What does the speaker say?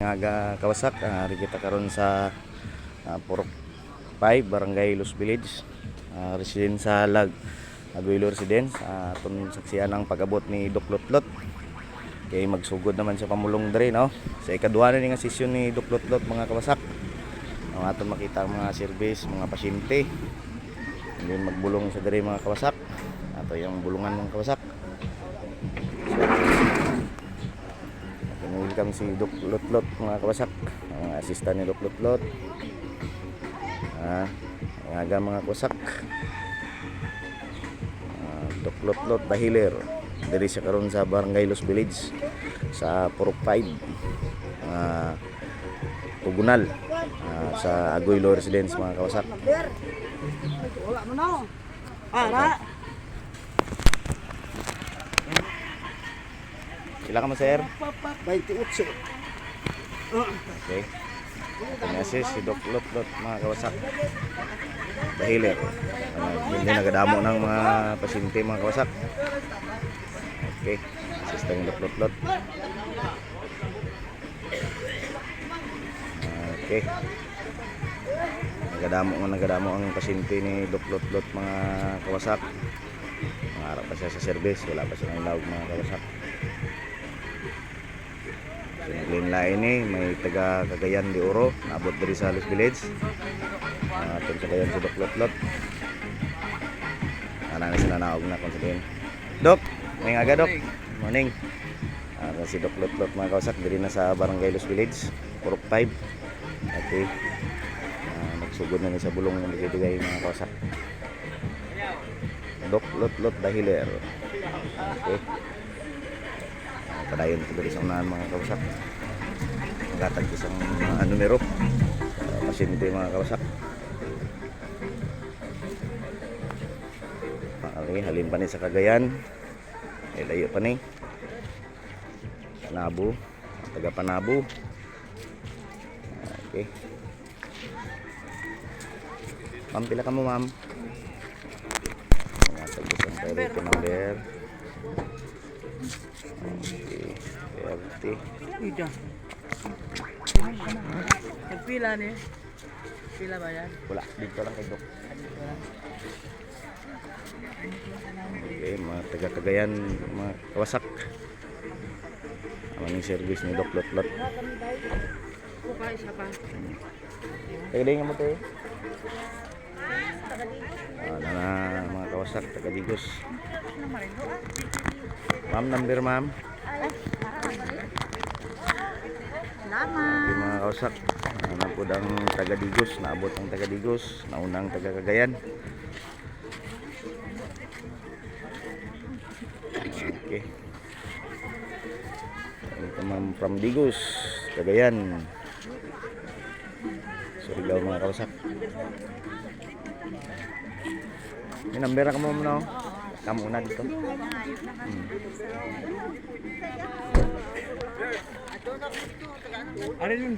Nga kawasak, ari kita karon sa Purok 5, Barangay Los Village, residence sa Aguilo Residence. Atong saksiyan ang pag-abot ni Doc Lotlot. Kay magsugod naman sa pamulong diri, no? Sa ikaduha na nga sesyon ni Doc Lotlot, mga kawasak. Ang aton makita ang mga service, mga pasyente. Hindi magbulong sa diri, mga kawasak. Ato yung bulungan mga kawasak. Welcome si Doc Lotlot, mga kawasak, ang assistant ni Doc Lotlot. Aga mga kawasak, Doc Lotlot the healer. Diri siya karon sa Barangay Los Village sa Purok 5, Tugunal, sa Aguilo Residence, mga kawasak. Wala mo na. Ara. Sila ka mo, sir? 28. Okay. Pinasis si Doc Lotlot, mga kawasak, the healer. Hindi nagadamo ng mga pasyente, mga kawasak. Okay. Assistant ni Doc Lotlot. Okay. Nagadamo ang pasyente ni Doc Lotlot, mga kawasak. Mangarap pa siya sa service, wala pa siya ng lawag, mga kawasak. Lain ni may taga Cagayan de Oro, naabot diri sa Los Village. Atong Cagayan si Doc Lotlot. Ana na sila naog na kon sa din. Doc, may aga, Doc. Morning. Si Doc Lotlot, mga kawasak, diri na sa Barangay Los Village, Purok 5. Okay. Nagsugod na ni sa bulong ng bigay, mga kawasak. Doc Lotlot the healer. Okay. Padayon ko diri sa unahan, mga kawasak. Gatag isang numero pasyente, mga kawasak. Okay, halin pa ni sa Cagayan. Layo pa ni Panabo, taga Panabo. Okay. Ma'am, pila ka mo, ma'am? Gatag isang telephone number. Okay, healthy. Ida. Nagpila ni. Pila ba yan? Wala, dito lang kay Doc. Okay, mga taga-Cagayan, mga kawasak. Ang service ni Doc Lotlot. Kuka isa pa. Taga-Digos nga mo to eh. Na mga kawasak, taga-Digos. Ma'am, number, ma'am. Salamat. Okay, mga kawasak, napod ang taga-Digos, naabot ang taga-Digos, naunang taga-Cagayan. Okay. Ito, ma'am, from Digos, Cagayan. Surigao, mga kawasak. May number ka mo muna, kamu na dito. Ano yun?